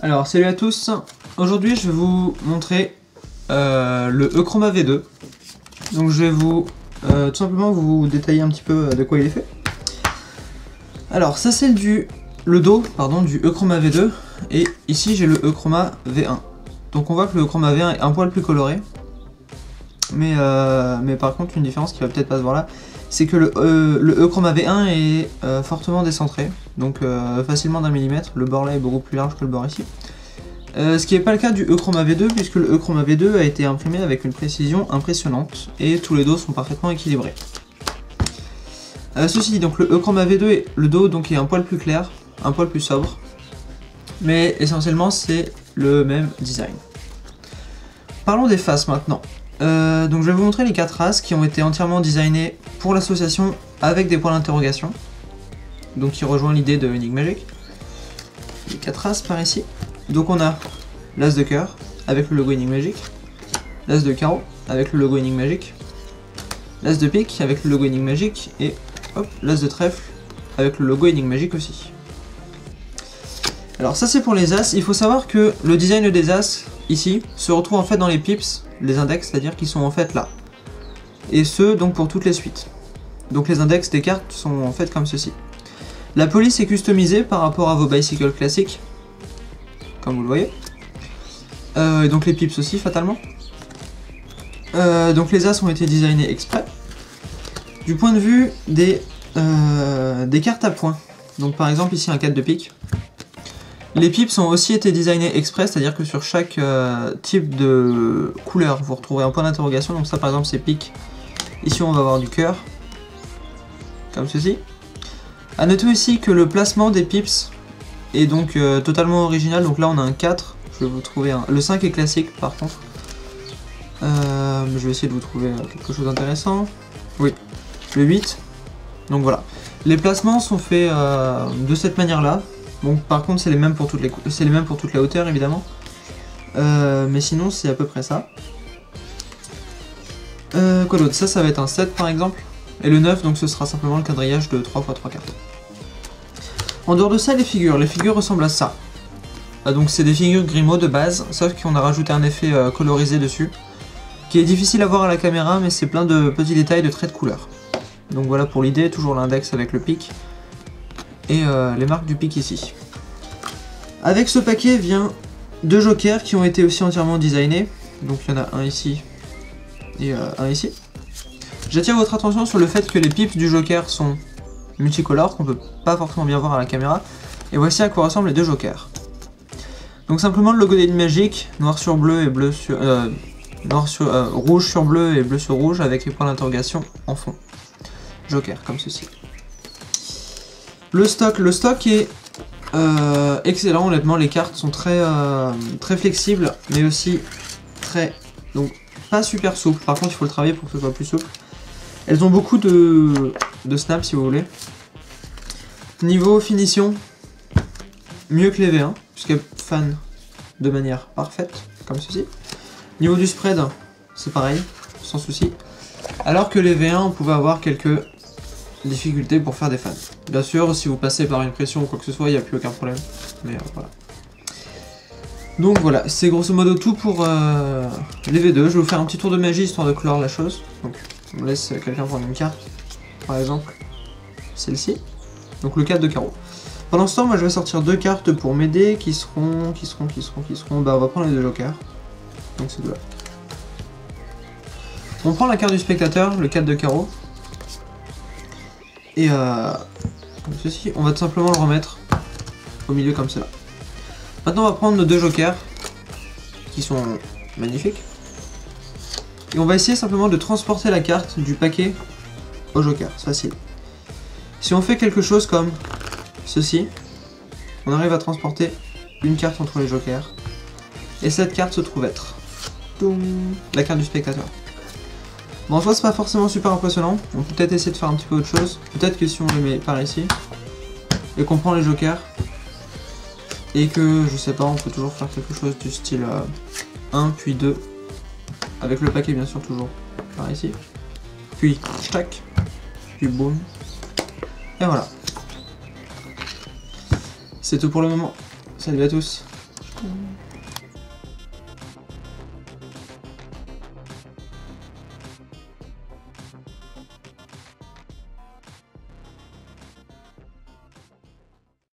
Alors salut à tous, aujourd'hui je vais vous montrer le Echroma V2. Donc je vais vous tout simplement vous détailler un petit peu de quoi il est fait. Alors ça c'est le dos du Echroma V2 et ici j'ai le Echroma V1. Donc on voit que le Echroma V1 est un poil plus coloré. Mais par contre une différence qui va peut-être pas se voir là, c'est que le Echroma V1 est fortement décentré, donc facilement d'1 millimètre. Le bord là est beaucoup plus large que le bord ici. Ce qui n'est pas le cas du Echroma V2, puisque le Echroma V2 a été imprimé avec une précision impressionnante, et tous les dos sont parfaitement équilibrés. Ceci dit, donc le Echroma V2, le dos donc, est un poil plus clair, un poil plus sobre, mais essentiellement c'est le même design. Parlons des faces maintenant. Donc je vais vous montrer les 4 races qui ont été entièrement designées pour l'association avec des points d'interrogation, donc qui rejoint l'idée de Enigmagic. Les 4 races par ici. Donc on a l'As de cœur avec le logo Enigmagic, l'As de carreau avec le logo Enigmagic, l'As de pique avec le logo Enigmagic et hop, l'As de trèfle avec le logo Enigmagic aussi. Alors ça c'est pour les As. Il faut savoir que le design des As ici se retrouve en fait dans les pips, les index, c'est-à-dire qu'ils sont en fait là. Et ce donc pour toutes les suites. Donc les index des cartes sont en fait comme ceci. La police est customisée par rapport à vos bicycles classiques, comme vous le voyez. Et donc les pips aussi fatalement. Donc les As ont été designés exprès. Du point de vue des cartes à points. Donc par exemple ici un 4 de pique. Les pips ont aussi été designés exprès, c'est-à-dire que sur chaque type de couleur, vous retrouvez un point d'interrogation. Donc ça par exemple c'est pique. Ici on va avoir du cœur, comme ceci. A noter aussi que le placement des pips est donc totalement original. Donc là on a un 4, je vais vous trouver le 5 est classique par contre. Je vais essayer de vous trouver quelque chose d'intéressant. Oui, le 8. Donc voilà. Les placements sont faits de cette manière là. Donc par contre c'est les mêmes pour toutes les hauteurs évidemment. Mais sinon c'est à peu près ça. Quoi d'autre? Ça va être un 7 par exemple. Et le 9 donc ce sera simplement le quadrillage de 3 x 3 cartes. En dehors de ça les figures ressemblent à ça. Donc c'est des figures Grimaud de base, sauf qu'on a rajouté un effet colorisé dessus. Qui est difficile à voir à la caméra mais c'est plein de petits détails de traits de couleur. Donc voilà pour l'idée, toujours l'index avec le pic. Et les marques du pic ici. Avec ce paquet vient 2 jokers qui ont été aussi entièrement designés. Donc il y en a un ici et un ici. J'attire votre attention sur le fait que les pips du joker sont multicolores, qu'on peut pas forcément bien voir à la caméra. Et voici à quoi ressemblent les 2 jokers. Donc simplement le logo d'Enigmagic, noir sur bleu et bleu sur rouge sur bleu et bleu sur rouge avec les points d'interrogation en fond. Joker comme ceci. Le stock est excellent, honnêtement les cartes sont très flexibles mais aussi donc pas super souples. Par contre il faut le travailler pour que ce soit plus souple. Elles ont beaucoup de snap si vous voulez. Niveau finition, mieux que les V1 puisqu'elles fanent de manière parfaite comme ceci. Niveau du spread, c'est pareil, sans souci. Alors que les V1 on pouvait avoir quelques difficultés pour faire des fans. Bien sûr, si vous passez par une pression ou quoi que ce soit, il n'y a plus aucun problème. Mais voilà. Donc voilà, c'est grosso modo tout pour les V2. Je vais vous faire un petit tour de magie histoire de clore la chose. Donc on laisse quelqu'un prendre une carte, par exemple celle-ci. Donc le 4 de carreau. Pendant ce temps, moi je vais sortir 2 cartes pour m'aider qui seront. Bah on va prendre les 2 jokers. Donc c'est 2 là. On prend la carte du spectateur, le 4 de carreau. Et comme ceci, on va tout simplement le remettre au milieu comme cela. Maintenant on va prendre nos 2 jokers, qui sont magnifiques. Et on va essayer simplement de transporter la carte du paquet au joker, c'est facile. Si on fait quelque chose comme ceci, on arrive à transporter une carte entre les jokers. Et cette carte se trouve être la carte du spectateur. Bon, en soi, c'est pas forcément super impressionnant. On peut peut-être essayer de faire un petit peu autre chose. Peut-être que si on les met par ici et qu'on prend les jokers et que, je sais pas, on peut toujours faire quelque chose du style 1 puis 2 avec le paquet, bien sûr, toujours par ici. Puis, tac, puis boum. Et voilà. C'est tout pour le moment. Salut à tous.